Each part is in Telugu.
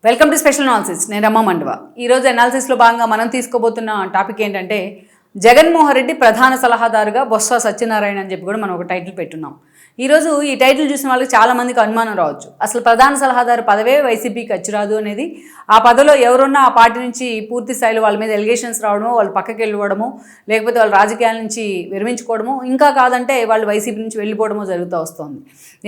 Welcome to special analysis. నేను రమ్మ మండవ. ఈరోజు అనాలిసిస్లో భాగంగా మనం తీసుకోబోతున్న టాపిక్ ఏంటంటే జగన్మోహన్ రెడ్డి ప్రధాన సలహాదారుగా బొత్స సత్యనారాయణ అని చెప్పి కూడా మనం ఒక టైటిల్ పెట్టున్నాం. ఈరోజు ఈ టైటిల్ చూసిన వాళ్ళకి చాలామందికి అనుమానం రావచ్చు, అసలు ప్రధాన సలహాదారు పదవే వైసీపీకి అచ్చిరాదు అనేది. ఆ పదవిలో ఎవరున్నా ఆ పార్టీ నుంచి పూర్తి స్థాయిలో వాళ్ళ మీద ఎలిగేషన్స్ రావడమో, వాళ్ళు పక్కకి వెళ్ళిపోవడమో, లేకపోతే వాళ్ళ రాజకీయాల నుంచి విరమించుకోవడమో, ఇంకా కాదంటే వాళ్ళు వైసీపీ నుంచి వెళ్ళిపోవడమో జరుగుతూ వస్తుంది.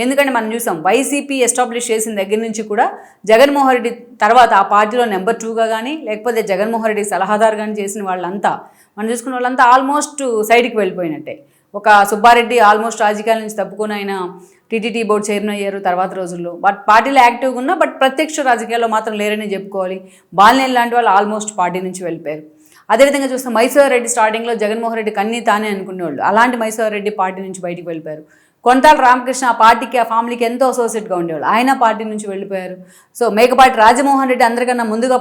ఎందుకంటే మనం చూసాం, వైసీపీ ఎస్టాబ్లిష్ చేసిన దగ్గర నుంచి కూడా జగన్మోహన్ రెడ్డి తర్వాత ఆ పార్టీలో నెంబర్ 2గా కానీ, లేకపోతే జగన్మోహన్ రెడ్డి సలహాదారు కానీ చేసిన వాళ్ళంతా, మనం చూసుకున్న వాళ్ళంతా ఆల్మోస్ట్ సైడ్కి వెళ్ళిపోయినట్టే. ఒక సుబ్బారెడ్డి ఆల్మోస్ట్ రాజకీయాల నుంచి తప్పుకొని ఆయన టీటీడీ బోర్డు చైర్మన్ అయ్యారు తర్వాత రోజుల్లో. బట్ పార్టీలో యాక్టివ్గా ఉన్నా, బట్ ప్రత్యక్ష రాజకీయాల్లో మాత్రం లేరని చెప్పుకోవాలి. బాలినేని లాంటి వాళ్ళు ఆల్మోస్ట్ పార్టీ నుంచి వెళ్ళిపోయారు. అదేవిధంగా చూస్తే మైసూర్ రెడ్డి స్టార్టింగ్లో జగన్మోహన్ రెడ్డికి అన్నీ తానే అనుకునేవాళ్ళు. అలాంటి మైసూర్ రెడ్డి పార్టీ నుంచి బయటికి వెళ్ళిపోయారు. కొంతాల రామకృష్ణ ఆ పార్టీకి, ఆ ఫ్యామిలీకి ఎంతో అసోసియేట్గా ఉండేవాళ్ళు, ఆయన పార్టీ నుంచి వెళ్ళిపోయారు. సో మేకపాటి రాజమోహన్ రెడ్డి అందరికన్నా ముందుగా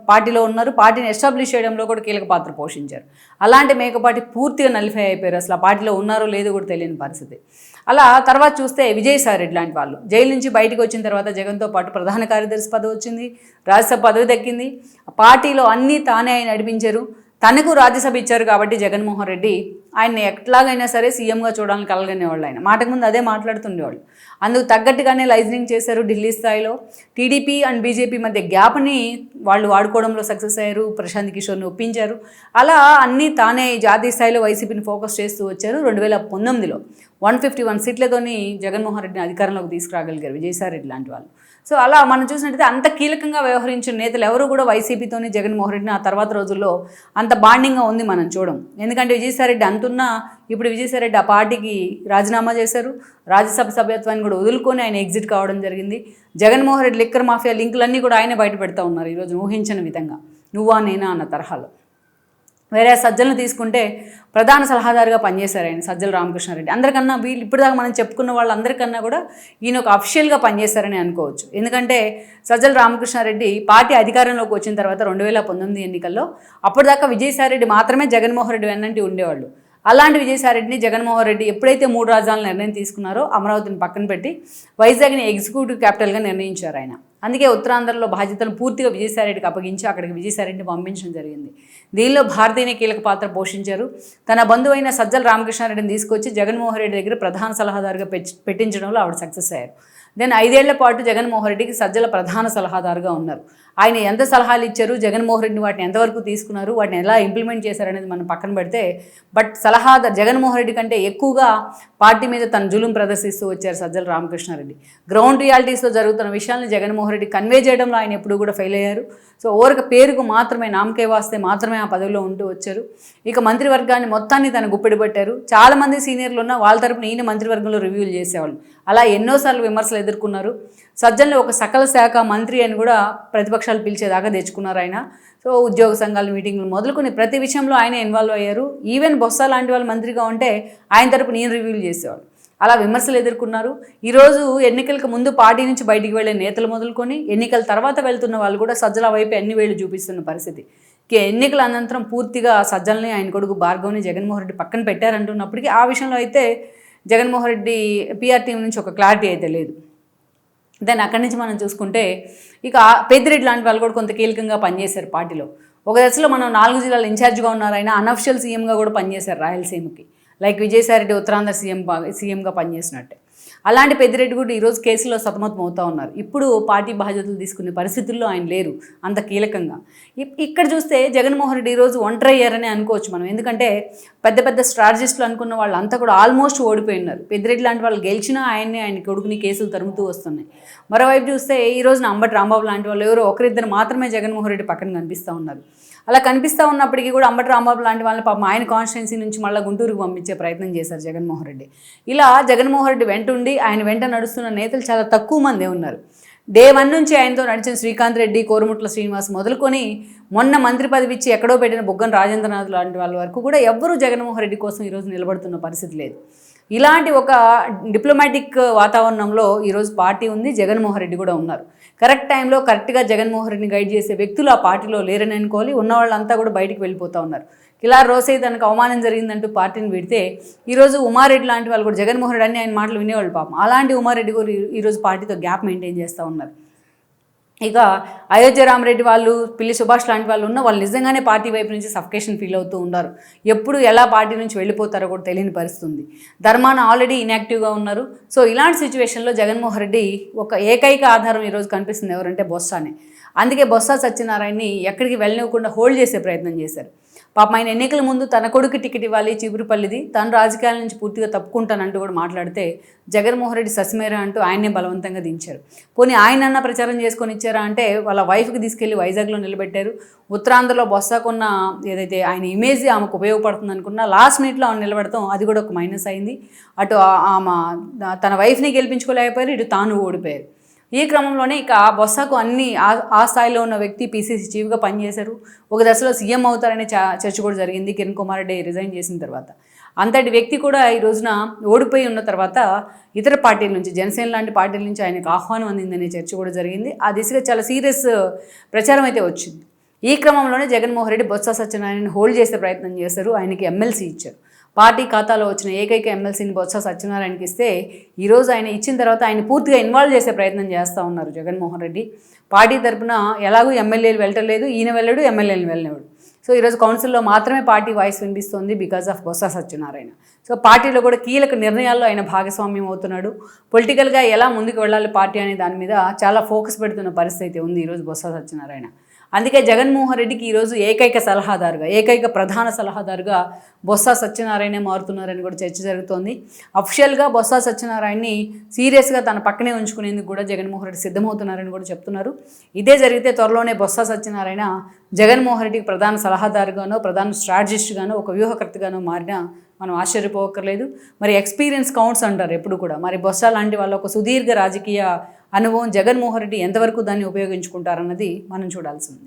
పార్టీలో ఉన్నారు. పార్టీని ఎస్టాబ్లిష్ చేయడంలో కూడా కీలక పాత్ర పోషించారు. అలాంటి మేకపాటి పూర్తిగా నలిఫై అయిపోయారు. అసలు ఆ పార్టీలో ఉన్నారో లేదో కూడా తెలియని పరిస్థితి. అలా తర్వాత చూస్తే విజయసాయి రెడ్డి లాంటి వాళ్ళు జైలు నుంచి బయటకు వచ్చిన తర్వాత జగన్తో పాటు ప్రధాన కార్యదర్శి పదవి వచ్చింది, రాజ్యసభ పదవి దక్కింది. పార్టీలో అన్నీ తానే ఆయన నడిపించారు. తనకు రాజ్యసభ ఇచ్చారు కాబట్టి జగన్మోహన్ రెడ్డి ఆయన్ని ఎట్లాగైనా సరే సీఎంగా చూడాలని కలగనేవాళ్ళు. ఆయన మాటకు ముందు అదే మాట్లాడుతుండేవాళ్ళు. అందుకు తగ్గట్టుగానే లైజనింగ్ చేశారు. ఢిల్లీ స్థాయిలో టీడీపీ అండ్ బీజేపీ మధ్య గ్యాప్ని వాళ్ళు వాడుకోవడంలో సక్సెస్ అయ్యారు. ప్రశాంత్ కిషోర్ని ఒప్పించారు. అలా అన్నీ తానే జాతీయ స్థాయిలో వైసీపీని ఫోకస్ చేస్తూ వచ్చారు. 2019లో 151 సీట్లతోని జగన్మోహన్ రెడ్డిని అధికారంలోకి తీసుకురాగలిగారు విజయసాయి రెడ్డి లాంటి వాళ్ళు. సో అలా మనం చూసినట్టయితే అంత కీలకంగా వ్యవహరించిన నేతలు ఎవరు కూడా వైసీపీతోని జగన్మోహన్ రెడ్డిని ఆ తర్వాత రోజుల్లో అంత బాండింగ్గా ఉంది మనం చూడం. ఎందుకంటే విజయసాయి రెడ్డి అంతున్నా ఇప్పుడు విజయసాయి రెడ్డి ఆ పార్టీకి రాజీనామా చేశారు. రాజ్యసభ సభ్యత్వాన్ని కూడా వదులుకొని ఆయన ఎగ్జిట్ కావడం జరిగింది. జగన్మోహన్ రెడ్డి లిక్కర్ మాఫియా లింకులన్నీ కూడా ఆయనే బయట పెడతా ఉన్నారు ఈరోజు ఊహించని విధంగా, నువ్వా నేనా అన్న తరహాలో. వేరే సజ్జలను తీసుకుంటే ప్రధాన సలహాదారుగా పనిచేశారు ఆయన, సజ్జల రామకృష్ణారెడ్డి. అందరికన్నా వీళ్ళు ఇప్పటిదాకా మనం చెప్పుకున్న వాళ్ళందరికన్నా కూడా ఈయన ఒక అఫిషియల్గా పనిచేశారని అనుకోవచ్చు. ఎందుకంటే సజ్జల రామకృష్ణారెడ్డి పార్టీ అధికారంలోకి వచ్చిన తర్వాత 2019 ఎన్నికల్లో అప్పటిదాకా విజయసాయి రెడ్డి మాత్రమే జగన్మోహన్ రెడ్డి వెన్నంటి ఉండేవాళ్ళు. అలాంటి విజయసాయి రెడ్డిని జగన్మోహన్ రెడ్డి ఎప్పుడైతే 3 రాజధానుల నిర్ణయం తీసుకున్నారో అమరావతిని పక్కన పెట్టి వైజాగ్ని ఎగ్జిక్యూటివ్ క్యాపిటల్గా నిర్ణయించారు ఆయన. అందుకే ఉత్తరాంధ్రలో బాధ్యతలు పూర్తిగా విజయసాయి రెడ్డికి అప్పగించి అక్కడికి విజయసాయి రెడ్డిని పంపించడం జరిగింది. దీనిలో భారతీయనే కీలక పాత్ర పోషించారు. తన బంధువైన సజ్జల రామకృష్ణారెడ్డిని తీసుకొచ్చి జగన్మోహన్ రెడ్డి దగ్గర ప్రధాన సలహాదారుగా పెట్టించడంలో ఆవిడ సక్సెస్ అయ్యారు. దెన్ 5 ఏళ్ల పాటు జగన్మోహన్ రెడ్డికి సజ్జల ప్రధాన సలహాదారుగా ఉన్నారు. ఆయన ఎంత సలహాలు ఇచ్చారు, జగన్మోహన్ రెడ్డిని వాటిని ఎంతవరకు తీసుకున్నారు, వాటిని ఎలా ఇంప్లిమెంట్ చేశారనేది మనం పక్కన పెడితే, బట్ సలహాదారు జగన్మోహన్ రెడ్డి కంటే ఎక్కువగా పార్టీ మీద తన జులుం ప్రదర్శిస్తూ వచ్చారు సజ్జల రామకృష్ణారెడ్డి. గ్రౌండ్ రియాలిటీస్లో జరుగుతున్న విషయాలను జగన్మోహన్ రెడ్డి కన్వే చేయడంలో ఆయన ఎప్పుడూ కూడా ఫెయిల్ అయ్యారు. సో ఓరక పేరుకు మాత్రమే, నామకే వాస్తే మాత్రమే ఆ పదవిలో ఉంటూ వచ్చారు. ఇక మంత్రివర్గాన్ని మొత్తాన్ని తన గుప్పెడి పట్టారు. చాలామంది సీనియర్లు ఉన్న వాళ్ళ తరపున ఈయన మంత్రివర్గంలో రివ్యూలు చేసేవాళ్ళు. అలా ఎన్నోసార్లు విమర్శలు ఎదుర్కొన్నారు. సజ్జలను ఒక సకల శాఖ మంత్రి అని కూడా ప్రతిపక్షాలు పిలిచేదాకా తెచ్చుకున్నారు ఆయన. సో ఉద్యోగ సంఘాల మీటింగ్లు మొదలుకొని ప్రతి విషయంలో ఆయన ఇన్వాల్వ్ అయ్యారు. ఈవెన్ బొత్స లాంటి వాళ్ళు మంత్రిగా ఉంటే ఆయన తరపున ఈయన రివ్యూలు చేసేవాళ్ళు. అలా విమర్శలు ఎదుర్కొన్నారు. ఈరోజు ఎన్నికలకు ముందు పార్టీ నుంచి బయటికి వెళ్ళే నేతలు మొదలుకొని ఎన్నికల తర్వాత వెళ్తున్న వాళ్ళు కూడా సజ్జల వైపు అన్ని వేళ్ళు చూపిస్తున్న పరిస్థితి. ఎన్నికల అనంతరం పూర్తిగా సజ్జల్ని, ఆయన కొడుకు భార్గవ్ని జగన్మోహన్ రెడ్డి పక్కన పెట్టారంటున్నప్పటికీ ఆ విషయంలో అయితే జగన్మోహన్ రెడ్డి పీఆర్ టీం నుంచి ఒక క్లారిటీ అయితే లేదు. దెన్ అక్కడి నుంచి మనం చూసుకుంటే ఇక పెద్దిరెడ్డి లాంటి వాళ్ళు కూడా కొంత కీలకంగా పనిచేశారు పార్టీలో. ఒక దశలో మనం 4 జిల్లాల ఇన్ఛార్జ్గా ఉన్నారు. ఆయన అన్అఫిషియల్ సీఎంగా కూడా పనిచేశారు రాయలసీమకి, లైక్ విజయసాయి రెడ్డి ఉత్తరాంధ్ర సీఎంగా పనిచేసినట్టే. అలాంటి పెద్దిరెడ్డి కూడా ఈరోజు కేసులో సతమతం అవుతూ ఉన్నారు. ఇప్పుడు పార్టీ బాధ్యతలు తీసుకునే పరిస్థితుల్లో ఆయన లేరు అంత కీలకంగా. ఇక్కడ చూస్తే జగన్మోహన్ రెడ్డి ఈరోజు ఒంటరి అయ్యారని అనుకోవచ్చు మనం. ఎందుకంటే పెద్ద పెద్ద స్ట్రాటజిస్టులు అనుకున్న వాళ్ళంతా కూడా ఆల్మోస్ట్ ఓడిపోయినారు. పెద్దిరెడ్డి లాంటి వాళ్ళు గెలిచినా ఆయన కొడుకుని కేసులు తరుముతూ వస్తున్నాయి. మరోవైపు చూస్తే ఈ రోజున అంబటి రాంబాబు లాంటి వాళ్ళు ఎవరో ఒకరిద్దరు మాత్రమే జగన్మోహన్ రెడ్డి పక్కన కనిపిస్తూ ఉన్నారు. అలా కనిపిస్తూ ఉన్నప్పటికీ కూడా అంబటి రాంబాబు లాంటి వాళ్ళని పాపం ఆయన కాన్స్టిట్యున్సీ నుంచి మళ్ళీ గుంటూరుకు పంపించే ప్రయత్నం చేశారు జగన్మోహన్ రెడ్డి. ఇలా జగన్మోహన్ రెడ్డి వెంటుండి ఆయన వెంట నడుస్తున్న నేతలు చాలా తక్కువ మందే ఉన్నారు. డే 1 నుంచి ఆయనతో నడిచిన శ్రీకాంత్ రెడ్డి, కోరుముట్ల శ్రీనివాస్ మొదలుకొని మొన్న మంత్రి పదవి ఇచ్చి ఎక్కడో పెట్టిన బుగ్గన రాజేంద్రనాథ్ లాంటి వాళ్ళ వరకు కూడా ఎవ్వరూ జగన్మోహన్ రెడ్డి కోసం ఈరోజు నిలబడుతున్న పరిస్థితి లేదు. ఇలాంటి ఒక డిప్లొమాటిక్ వాతావరణంలో ఈరోజు పార్టీ ఉంది, జగన్మోహన్ రెడ్డి కూడా ఉన్నారు. కరెక్ట్ టైంలో కరెక్ట్గా జగన్మోహన్ రెడ్డిని గైడ్ చేసే వ్యక్తులు ఆ పార్టీలో లేరని అనుకోవాలి. ఉన్న వాళ్ళంతా కూడా బయటికి వెళ్ళిపోతూ ఉన్నారు. కిలార్ రోసే తనకు అవమానం జరిగిందంటూ పార్టీని విడితే ఈరోజు ఉమారెడ్డి లాంటి వాళ్ళు కూడా జగన్మోహన్ రెడ్డి అని ఆయన మాటలు వినేవాళ్ళు పాపం. అలాంటి ఉమారెడ్డి కూడా ఈరోజు పార్టీతో గ్యాప్ మెయింటైన్ చేస్తూ ఉన్నారు. ఇక అయోధ్య రామరెడ్డి వాళ్ళు, పిల్లి సుభాష్ లాంటి వాళ్ళు వాళ్ళు నిజంగానే పార్టీ వైపు నుంచి సఫికేషన్ ఫీల్ అవుతూ ఉన్నారు. ఎప్పుడు ఎలా పార్టీ నుంచి వెళ్ళిపోతారో కూడా తెలియని పరిస్థితుంది. ధర్మాన ఆల్రెడీ ఇన్యాక్టివ్గా ఉన్నారు. సో ఇలాంటి సిచ్యువేషన్లో జగన్మోహన్ రెడ్డి ఒక ఏకైక ఆధారం ఈరోజు కనిపిస్తుంది ఎవరంటే బొత్సానే. అందుకే బొత్స సత్యనారాయణని ఎక్కడికి వెళ్ళనివ్వకుండా హోల్డ్ చేసే ప్రయత్నం చేశారు. పాపం ఆయన ఎన్నికల ముందు తన కొడుకు టికెట్ ఇవ్వాలి చీపురుపల్లిది, తను రాజకీయాల నుంచి పూర్తిగా తప్పుకుంటానంటూ కూడా మాట్లాడితే జగన్మోహన్ రెడ్డి ససిమేరా అంటూ ఆయన్నే బలవంతంగా దించారు. పోనీ ఆయనన్నా ప్రచారం చేసుకొని ఇచ్చారా అంటే వాళ్ళ వైఫ్కి తీసుకెళ్లి వైజాగ్లో నిలబెట్టారు. ఉత్తరాంధ్రలో బొత్సకున్న ఏదైతే ఆయన ఇమేజ్ ఆమెకు ఉపయోగపడుతుంది అనుకున్నా లాస్ట్ మినిట్లో ఆమె నిలబెడతాం అది కూడా ఒక మైనస్ అయింది. అటు ఆమె తన వైఫ్ని గెలిపించుకోలేకపోయారు, ఇటు తాను ఓడిపోయారు. ఈ క్రమంలోనే ఇక బొత్సకు అన్ని ఆ స్థాయిలో ఉన్న వ్యక్తి పీసీసీ చీఫ్గా పనిచేశారు. ఒక దశలో సీఎం అవుతారనే చర్చ కూడా జరిగింది కిరణ్ కుమార్ రెడ్డి రిజైన్ చేసిన తర్వాత. అంతటి వ్యక్తి కూడా ఈ రోజున ఓడిపోయి ఉన్న తర్వాత ఇతర పార్టీల నుంచి, జనసేన లాంటి పార్టీల నుంచి ఆయనకు ఆహ్వానం అందిందనే చర్చ కూడా జరిగింది. ఆ దిశగా చాలా సీరియస్ ప్రచారం అయితే వచ్చింది. ఈ క్రమంలోనే జగన్మోహన్ రెడ్డి బొత్స సత్యనారాయణని హోల్డ్ చేసే ప్రయత్నం చేశారు. ఆయనకి ఎమ్మెల్సీ ఇచ్చారు. పార్టీ ఖాతాలో వచ్చిన ఏకైక ఎమ్మెల్సీని బొత్స సత్యనారాయణకి ఇస్తే ఈరోజు ఆయన ఇచ్చిన తర్వాత ఆయన పూర్తిగా ఇన్వాల్వ్ చేసే ప్రయత్నం చేస్తూ ఉన్నారు జగన్మోహన్ రెడ్డి. పార్టీ తరఫున ఎలాగూ ఎమ్మెల్యేలు వెళ్ళలేదు, ఈయన వెళ్ళాడు, ఎమ్మెల్యేలు వెళ్ళినాడు. సో ఈరోజు కౌన్సిల్లో మాత్రమే పార్టీ వాయిస్ వినిపిస్తోంది because of Botsa Satyanarayana. So పార్టీలో కూడా కీలక నిర్ణయాల్లో ఆయన భాగస్వామ్యం అవుతున్నాడు. పొలిటికల్గా ఎలా ముందుకు వెళ్ళాలి పార్టీ అనే దాని మీద చాలా ఫోకస్ పెడుతున్న పరిస్థితి ఉంది ఈరోజు బొత్స సత్యనారాయణ. అందుకే జగన్మోహన్ రెడ్డికి ఈరోజు ఏకైక సలహాదారుగా, ఏకైక ప్రధాన సలహాదారుగా బొత్స సత్యనారాయణే మారుతున్నారని కూడా చర్చ జరుగుతోంది. అఫిషియల్గా బొత్స సత్యనారాయణని సీరియస్గా తన పక్కనే ఉంచుకునేందుకు కూడా జగన్మోహన్ రెడ్డి సిద్ధమవుతున్నారని కూడా చెప్తున్నారు. ఇదే జరిగితే త్వరలోనే బొత్స సత్యనారాయణ జగన్మోహన్ రెడ్డికి ప్రధాన సలహాదారుగానో, ప్రధాన స్ట్రాటజిస్ట్గానో, ఒక వ్యూహకర్తగానో మారినా మనం ఆశ్చర్యపోకర్లేదు. మరి ఎక్స్పీరియన్స్ కౌంట్స్ అంటారు ఎప్పుడు కూడా. మరి బొత్స లాంటి వాళ్ళ ఒక సుదీర్ఘ రాజకీయ అనుభవం జగన్మోహన్ రెడ్డి ఎంతవరకు దాన్ని ఉపయోగించుకుంటారన్నది మనం చూడాల్సింది.